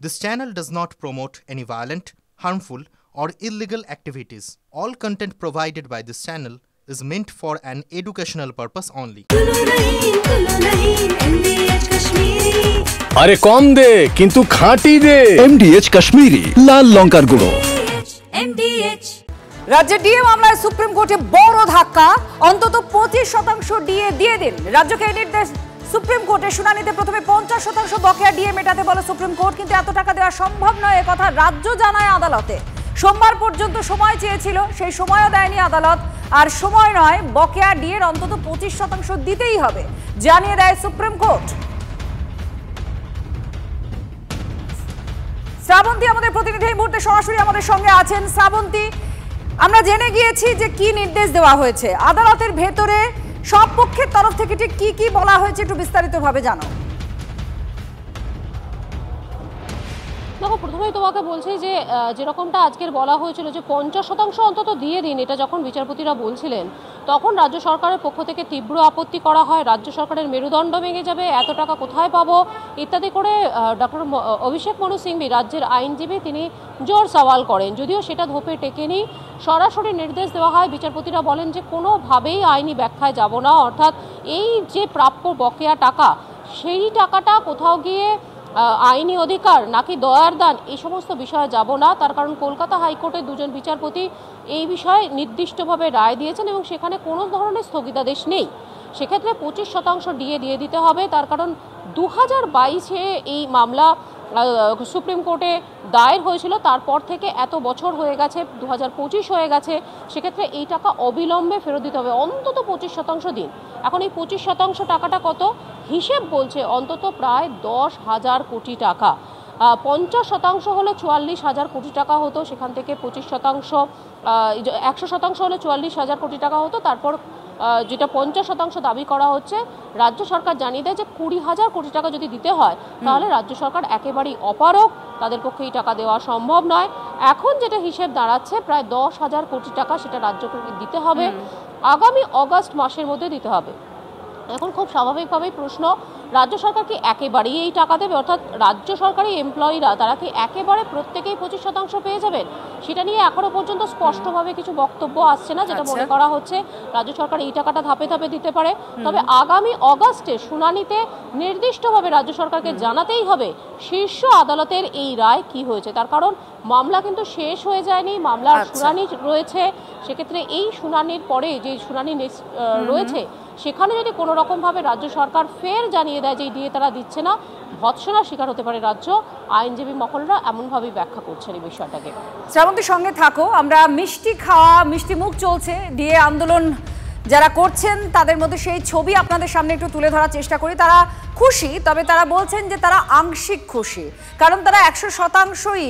This channel does not promote any violent, harmful, or illegal activities. All content provided by this channel is meant for an educational purpose only. আরে কম দে কিন্তু খাঁটি দে। MDH Kashmiri লাল লঙ্কার গুঁড়ো। রাজ্যের DA মামলায় supreme কোর্টে বড় ধাক্কা, অন্তত 25% ডিএ দিয়ে দিন। রাজ্যকে এই নির্দেশ সুপ্রিম কোর্টে। শুনানিতে প্রথমে 50% বকেয়া ডিএ মেটাতে বলে সুপ্রিম কোর্ট, কিন্তু এত টাকা দেওয়া সম্ভব নয় কথা রাজ্য জানায় আদালতে। সোমবার পর্যন্ত সময় চেয়েছিল, সেই সময়ও দেয়নি আদালত। আর সময় নয়, বকেয়া ডিএর অন্তত 25% দিতেই হবে জানিয়ে দেয় সুপ্রিম কোর্ট। শ্রাবন্তী আমাদের প্রতিনিধি এই মুহূর্তে সরাসরি আমাদের সঙ্গে আছেন। শ্রাবন্তী, আমরা জেনে গিয়েছি যে কি নির্দেশ দেওয়া হয়েছে আদালতের ভেতরে, সব পক্ষের তরফ থেকে ঠিক কি কি বলা হয়েছে একটু বিস্তারিতভাবে জানাও। দেখো, প্রথমেই তোমাকে বলছি যে যেরকমটা আজকের বলা হয়েছিল যে 50% অন্তত দিয়ে দিন, এটা যখন বিচারপতিরা বলছিলেন তখন রাজ্য সরকারের পক্ষ থেকে তীব্র আপত্তি করা হয়। রাজ্য সরকারের মেরুদণ্ড ভেঙে যাবে, এত টাকা কোথায় পাবো ইত্যাদি করে ডক্টর অভিষেক মনু সিংভি রাজ্যের আইনজীবী তিনি জোর সওয়াল করেন। যদিও সেটা ধোপে টেকেনি, সরাসরি নির্দেশ দেওয়া হয়। বিচারপতিরা বলেন যে কোনোভাবেই আইনি ব্যাখ্যায় যাব না, অর্থাৎ এই যে প্রাপ্য বকেয়া টাকা সেই টাকাটা কোথাও গিয়ে আইনি অধিকার নাকি দয়ার দান এই সমস্ত বিষয়ে যাব না। তার কারণ কলকাতা হাইকোর্টের দুজন বিচারপতি এই বিষয়ে নির্দিষ্টভাবে রায় দিয়েছেন এবং সেখানে কোনো ধরনের স্থগিতাদেশ নেই। সেক্ষেত্রে 25% ডিএ দিয়ে দিতে হবে। তার কারণ 2022-এ এই মামলা সুপ্রিম কোর্টে দায়ের হয়েছিল, তারপর থেকে এত বছর হয়ে গেছে, 2025 হয়ে গেছে। সেক্ষেত্রে এই টাকা অবিলম্বে ফেরত দিতে হবে, অন্তত 25% দিন। এখন এই 25% টাকাটা কত হিসেব বলছে অন্তত প্রায় 10,000 কোটি টাকা। 50% হলে 44,000 কোটি টাকা হতো, সেখান থেকে 25% 100% হলে 44,000 কোটি টাকা হতো। তারপর যেটা 50% দাবি করা হচ্ছে, রাজ্য সরকার জানিয়ে দেয় যে 20,000 কোটি টাকা যদি দিতে হয় তাহলে রাজ্য সরকার একেবারেই অপারগ, তাদের পক্ষে এই টাকা দেওয়া সম্ভব নয়। এখন যেটা হিসেব দাঁড়াচ্ছে প্রায় 10,000 কোটি টাকা, সেটা রাজ্যকে দিতে হবে, আগামী অগাস্ট মাসের মধ্যে দিতে হবে। এখন খুব স্বাভাবিকভাবেই প্রশ্ন, রাজ্য সরকার কি একেবারেই এই টাকা দেবে? অর্থাৎ রাজ্য সরকারি এমপ্লয়িরা তারা কি একেবারে প্রত্যেকেই 25% পেয়ে যাবেন? সেটা নিয়ে এখনো পর্যন্ত স্পষ্টভাবে কিছু বক্তব্য আসছে না। যেটা মনে করা হচ্ছে রাজ্য সরকার এই টাকাটা ধাপে ধাপে দিতে পারে। তবে আগামী অগাস্টে শুনানিতে নির্দিষ্টভাবে রাজ্য সরকারকে জানাতেই হবে শীর্ষ আদালতের এই রায় কি হয়েছে। তার কারণ মামলা কিন্তু শেষ হয়ে যায়নি, মামলার শুনানি রয়েছে। সেক্ষেত্রে এই শুনানির পরে যে শুনানি রয়েছে সেখানে যদি কোনো রকমভাবে রাজ্য সরকার ফের জানিয়ে দেয় যে এই ডিএ তারা দিচ্ছে না, ভৎসনার শিকার হতে পারে রাজ্য। আইনজীবী মহলরা এমনভাবেই ব্যাখ্যা করছেন এই বিষয়টাকে। শ্রাবন্তীর সঙ্গে থাকো, আমরা মিষ্টি খাওয়া, মিষ্টি মুখ চলছে, ডিএ আন্দোলন যারা করছেন তাদের মধ্যে সেই ছবি আপনাদের সামনে একটু তুলে ধরার চেষ্টা করি। তারা খুশি, তবে তারা বলছেন যে তারা আংশিক খুশি, কারণ তারা 100%ই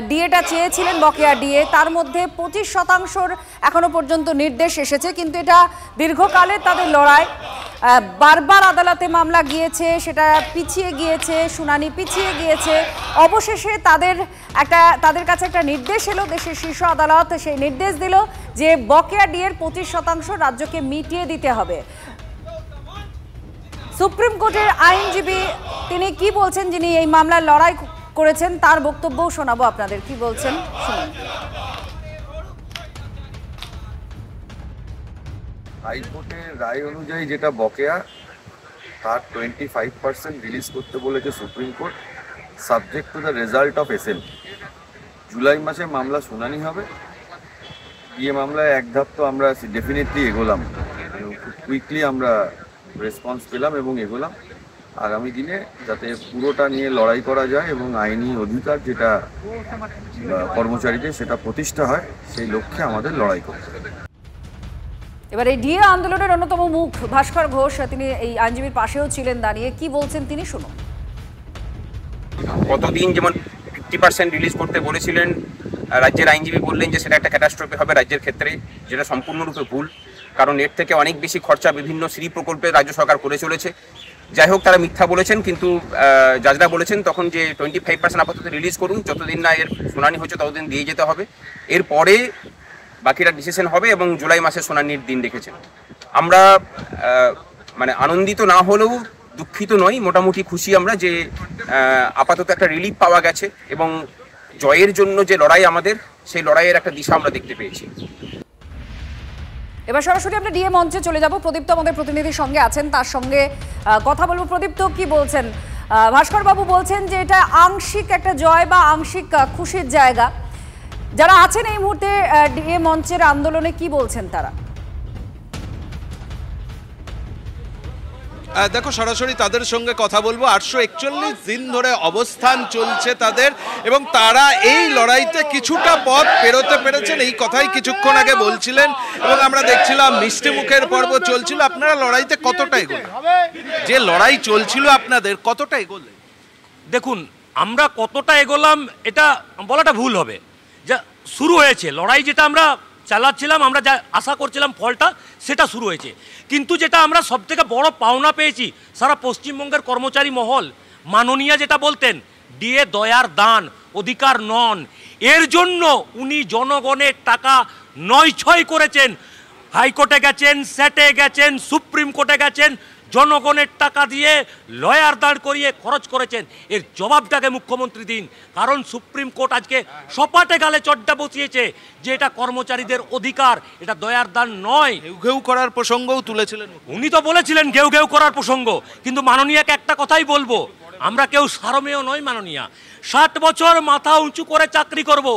ডিএটা চেয়েছিলেন, বকেয়া ডিএ। তার মধ্যে 25%র এখনো পর্যন্ত নির্দেশ এসেছে, কিন্তু এটা দীর্ঘকালের তাদের লড়াই। বারবার আদালতে মামলা গিয়েছে, সেটা পিছিয়ে গিয়েছে, শুনানি পিছিয়ে গিয়েছে। অবশেষে তাদের কাছে একটা নির্দেশ এলো, দেশের শীর্ষ আদালত সেই নির্দেশ দিল যে বকেয়া ডিএর 25% রাজ্যকে মিটিয়ে দিতে হবে। সুপ্রিম কোর্টের আইনজীবী তিনি কি বলছেন, যিনি এই মামলায় লড়াই করেছেন, তার বক্তব্যও শোনাবো আপনাদের। কি বলছেন শুনুন। হাইকোর্টের রায় অনুযায়ী যেটা বকেয়া তার 25% রিলিজ করতে বলেছে supreme court, subject to the result of SL. July মাসে মামলা শুনানি হবে। ডিএ মামলায় এক ধাপ তো আমরা ডেফিনেটলি এগোলাম, খুব কুইকলি আমরা রেসপন্স পেলাম এবং এগোলাম। আগামী দিনে যাতে পুরোটা নিয়ে লড়াই করা যায় এবং আইনি অধিকার যেটা কর্মচারীদের সেটা প্রতিষ্ঠা হয়, সেই লক্ষ্যে আমাদের লড়াই করতে হবে। এবার এই ডিএ আন্দোলনের অন্যতম মুখ ভাস্কর ঘোষ, তিনি এই আইনজীবীর পাশেও ছিলেন দাঁড়িয়ে, কি বলছেন তিনি শুনুন। কতদিন যেমন 50% রিলিজ করতে বলেছিলেন, রাজ্যের আইনজীবী বললেন যে সেটা একটা ক্যাটাস্ট্রফি হবে রাজ্যের ক্ষেত্রে, যেটা সম্পূর্ণরূপে ভুল। কারণ এর থেকে অনেক বেশি খরচা বিভিন্ন শ্রী প্রকল্পে রাজ্য সরকার করে চলেছে। যাই হোক, তারা মিথ্যা বলেছেন, কিন্তু জাজরা বলেছেন তখন যে 25% আপাতত রিলিজ করুন, যতদিন না এর শুনানি হচ্ছে ততদিন দিয়ে যেতে হবে, এরপরে বাকিটা ডিসিশন হবে এবং জুলাই মাসে শুনানির দিন রেখেছেন। আমরা মানে আনন্দিত না হলেও দুঃখিত নই, মোটামুটি খুশি আমরা যে আপাতত একটা রিলিফ পাওয়া গেছে এবং জয়ের জন্য যে লড়াই আমাদের, সেই লড়াইয়ের একটা দিশা আমরা দেখতে পেয়েছি। এবার সরাসরি আমরা ডিএ মঞ্চে চলে যাব। প্রদীপ্ত আমাদের প্রতিনিধির সঙ্গে আছেন, তার সঙ্গে কথা বলবো। প্রদীপ্ত, কি বলছেন? ভাস্কর বাবু বলছেন যে এটা আংশিক একটা জয় বা আংশিক খুশির জায়গা। যারা আছেন এই মুহূর্তে ডিএ মঞ্চের আন্দোলনে, কি বলছেন তারা? দেখো, সরাসরি তাদের সঙ্গে কথা বলবো। 841 দিন ধরে অবস্থান চলছে তাদের, এবং তারা এই লড়াইতে কিছুটা পথ পেরোতে পেরেছেন, এই কথাই কিছুক্ষণ আগে বলছিলেন। এবং আমরা দেখছিলাম মিষ্টি মুখের পর্ব চলছিল। আপনারা লড়াইতে কতটা এগোলেন? যে লড়াই চলছিল আপনাদের, কতটা এগোলেন? দেখুন, আমরা কতটা এগোলাম এটা বলাটা ভুল হবে। যা শুরু হয়েছে লড়াই, যেটা আমরা চালাচ্ছিলাম, আমরা যা আশা করছিলাম ফলটা সেটা শুরু হয়েছে। কিন্তু যেটা আমরা সবথেকে বড় পাওনা পেয়েছি সারা পশ্চিমবঙ্গের কর্মচারী মহল, মাননীয়া যেটা বলতেন, ডিএ দয়ার দান, অধিকার নন, এর জন্য উনি জনগণের টাকা নয়-ছয় করেছেন। হাইকোর্টে গেছেন, স্যাটে গেছেন, সুপ্রিম কোর্টে গেছেন, জনগণের টাকা দিয়ে লয়ার দাঁড় করিয়ে খরচ করেছেন। এর জবাবটাকে মুখ্যমন্ত্রী দিন, কারণ সুপ্রিম কোর্ট আজকে সপাটে গালে চড্ডা বসিয়েছে যে এটা কর্মচারীদের অধিকার, এটা দয়ার দান নয়। ঘেউ ঘেউ করার প্রসঙ্গও তুলেছিলেন উনি, তো বলেছিলেন ঘেউ ঘেউ করার প্রসঙ্গ। কিন্তু মাননীয়াকে একটা কথাই বলবো, আমরা কেউ সারমেয় নই মাননীয়া। 60 বছর মাথা উঁচু করে চাকরি করব,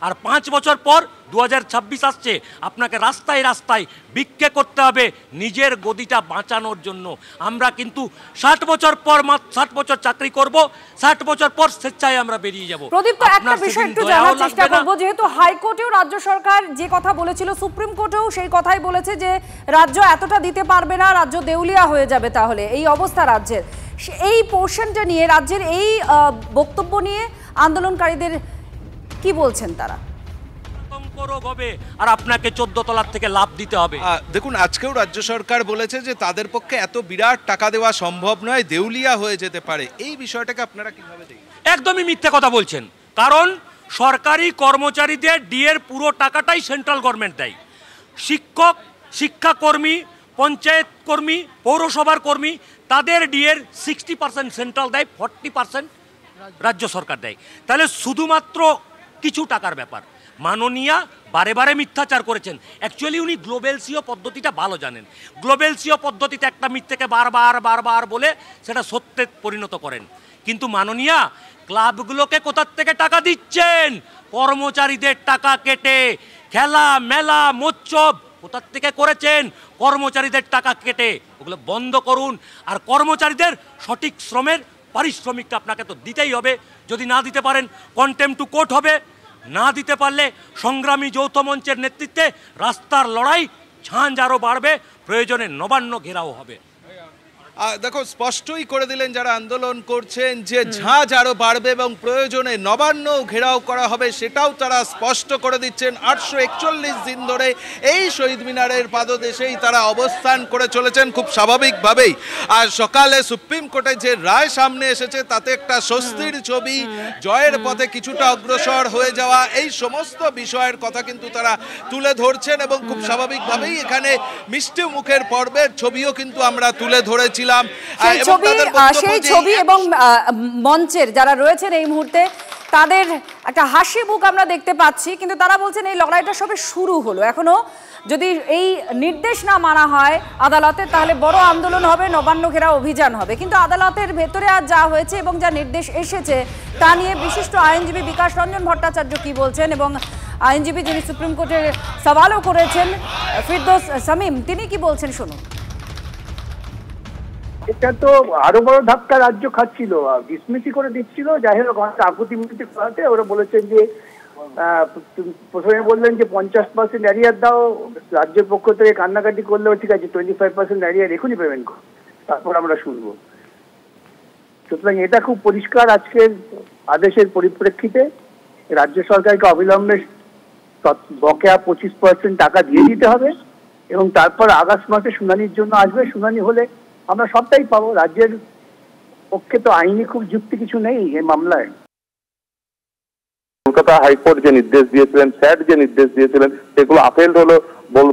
আর 5 বছর পর 2026 আসছে, আপনাকে রাস্তায় রাস্তায় ভিক্ষে করতে হবে নিজের গদিটা বাঁচানোর জন্য। আমরা কিন্তু 60 বছর পর 60 বছর চাকরি করব, 60 বছর পর স্বেচ্ছায় আমরা বেরিয়ে যাব। প্রদীপ্ত, একটা বিষয় একটু জানার চেষ্টা করব। যেহেতু হাইকোর্টেও রাজ্য সরকার যে কথা বলেছিল, সুপ্রিম কোর্টেও সেই কথাই বলেছে যে রাজ্য এতটা দিতে পারবে না, রাজ্য দেউলিয়া হয়ে যাবে। তাহলে এই অবস্থা রাজ্যের, এই পোর্শনটা নিয়ে, রাজ্যের এই বক্তব্য নিয়ে আন্দোলনকারীদের কি বলছেন তারা? আর আপনাকে 14 তলার থেকে লাভ দিতে হবে। দেখুন, আজকেও রাজ্য সরকার বলেছে যে তাদের পক্ষে এত বিরাট টাকা দেওয়া সম্ভব নয়, দেউলিয়া হয়ে যেতে পারে। এই বিষয়টাকে আপনারা কিভাবে দেখেন? একদমই মিথ্যে কথা বলছেন, কারণ সরকারি কর্মচারীদের ডিএর পুরো টাকাটাই সেন্ট্রাল গভর্নমেন্ট দেয়। শিক্ষক, শিক্ষাকর্মী, পঞ্চায়েত কর্মী, পৌরসভার কর্মী, তাদের ডিএর 60% সেন্ট্রাল দেয়, 40% রাজ্য সরকার দেয়। তাহলে শুধুমাত্র কিছু টাকার ব্যাপার। মাননীয়া বারে বারে মিথ্যাচার করেছেন। অ্যাকচুয়ালি উনি গ্লোবাল সিও পদ্ধতিটা ভালো জানেন। গ্লোবাল সিও পদ্ধতিতে একটা মিথ্যেকে বারবার বলে সেটা সত্যে পরিণত করেন। কিন্তু মাননীয়া ক্লাবগুলোকে কোথার থেকে টাকা দিচ্ছেন? কর্মচারীদের টাকা কেটে। খেলা মেলা মৎসব কোথার থেকে করেছেন? কর্মচারীদের টাকা কেটে। ওগুলো বন্ধ করুন, আর কর্মচারীদের সঠিক শ্রমের পারিশ্রমিকটা আপনাকে তো দিতেই হবে। যদি না দিতে পারেন, কন্টেম্প টু কোর্ট হবে। না দিতে পারলে সংগ্রামী যৌথ মঞ্চের নেতৃত্বে রাস্তার লড়াই, ঝাঁঝ আরও বাড়বে, প্রয়োজনে নবান্ন ঘেরাও হবে। দেখো, স্পষ্টই করে দিলেন যারা আন্দোলন করছেন যে ঝাঁঝ আরো বাড়বে এবং প্রয়োজনে নবান্ন ঘেরাও করা হবে, সেটাও তারা স্পষ্ট করে দিচ্ছেন। 841 দিন ধরে এই শহীদ মিনারের পাদদেশেই তারা অবস্থান করে চলেছেন খুব স্বাভাবিকভাবেই। আর সকালে সুপ্রিম কোর্টে যে রায় সামনে এসেছে, তাতে একটা স্বস্তির ছবি, জয়ের পথে কিছুটা অগ্রসর হয়ে যাওয়া, এই সমস্ত বিষয়ের কথা কিন্তু তারা তুলে ধরছেন। এবং খুব স্বাভাবিকভাবেই এখানে মিষ্টি মুখের পর্বের ছবিও কিন্তু আমরা তুলে ধরেছিলাম। সেই ছবি এবং মঞ্চের যারা রয়েছেন এই মুহূর্তে, তাদের একটা হাসি মুখ আমরা দেখতে পাচ্ছি। কিন্তু তারা বলছেন এই লড়াইটা সবে শুরু হলো, এখনো যদি এই নির্দেশ না মানা হয় আদালতে, তাহলে বড় আন্দোলন হবে, নবান্ন ঘেরা অভিযান হবে। কিন্তু আদালতের ভেতরে আজ যা হয়েছে এবং যা নির্দেশ এসেছে তা নিয়ে বিশিষ্ট আইনজীবী বিকাশ রঞ্জন ভট্টাচার্য কি বলছেন, এবং আইনজীবী যিনি সুপ্রিম কোর্টের সওয়ালও করেছেন ফিরদৌস শামীম, তিনি কি বলছেন শুনুন। এটা তো আরো বড় ধাক্কা রাজ্য খাচ্ছিল, ডিসমিসই করে দিচ্ছিল। যাই হোক, আপত্তি মিনতি করাতে ওরা বলেছেন যে, প্রথমে বললেন যে 50% অ্যারিয়ার দাও, রাজ্যের পক্ষ থেকে কান্নাকাটি করলেও ঠিক আছে, 25% অ্যারিয়ার এখনই পেমেন্ট করো, তারপর আমরা শুনবো। সুতরাং এটা খুব পরিষ্কার, আজকের আদেশের পরিপ্রেক্ষিতে রাজ্য সরকারকে অবিলম্বে বকেয়া 25% টাকা দিয়ে দিতে হবে, এবং তারপর আগস্ট মাসে শুনানির জন্য আসবে। শুনানি হলে আমরা সবটাই পাবো। রাজ্যের পক্ষে তো আইনি খুব যুক্তি কিছু নেই এই মামলায়। কলকাতা হাইকোর্ট যে নির্দেশ দিয়েছিলেন, স্যাট যে নির্দেশ দিয়েছিলেন, সেগুলো আপেল হলো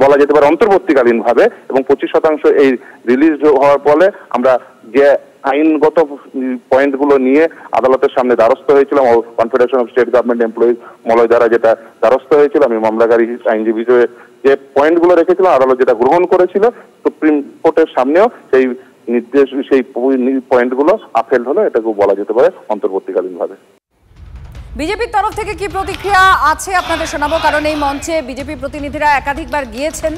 বলা যেতে পারে অন্তর্বর্তীকালীন ভাবে, এবং 25% এই রিলিজ হওয়ার ফলে আমরা যে আইনগত পয়েন্টগুলো নিয়ে আদালতের সামনে দ্বারস্থ হয়েছিলাম। Confederation of state government employees Malay দ্বারা যেটা দ্বারস্থ হয়েছিল, আমি মামলাকারী আইনজীবী যে পয়েন্টগুলো রেখেছিলাম আদালত যেটা গ্রহণ করেছিল, সুপ্রিম কোর্টের সামনেও সেই নির্দেশ সেই পয়েন্টগুলো আপহেল হলো, এটাকেও বলা যেতে পারে অন্তর্বর্তীকালীন ভাবে। বিজেপির তরফ থেকে কি প্রতিক্রিয়া আছে আপনাদের শোনাবো, কারণ এই মঞ্চে বিজেপি প্রতিনিধিরা একাধিকবার গিয়েছেন।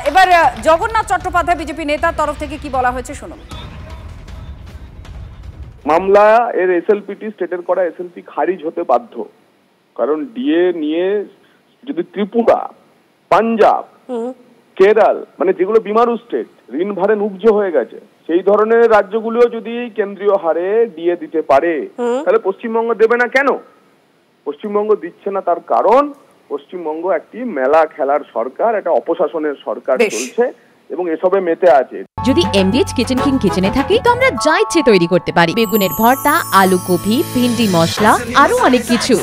এবার জগন্নাথ চট্টোপাধ্যায় বিজেপি নেতার তরফ থেকে কি বলা হয়েছে শুনুন। মামলা এর এসএলপিটি স্টেটের করা এসএলপি খারিজ হতে বাধ্য, কারণ ডিএ নিয়ে যদি ত্রিপুরা, পাঞ্জাব, কেরল মানে যেগুলো বিমারু স্টেট ঋণ ভারে নুব্জ হয়ে গেছে, সেই ধরনের রাজ্যগুলিও যদি কেন্দ্রীয় হারে ডিএ দিতে পারে তাহলে পশ্চিমবঙ্গ দেবে না কেন? পশ্চিমবঙ্গ দিচ্ছে না তার কারণ পশ্চিমবঙ্গ একটি মেলা খেলার সরকার, একটা অপশাসনের সরকার চলছে এবং এসবে মেতে আছে। যদি এমডিএইচ কিচেন কিং কিচেনে থাকি তো আমরা যা ইচ্ছে তৈরি করতে পারি, বেগুনের ভর্তা, আলু কপি, ভিন্ডি মশলা, আরো অনেক কিছু।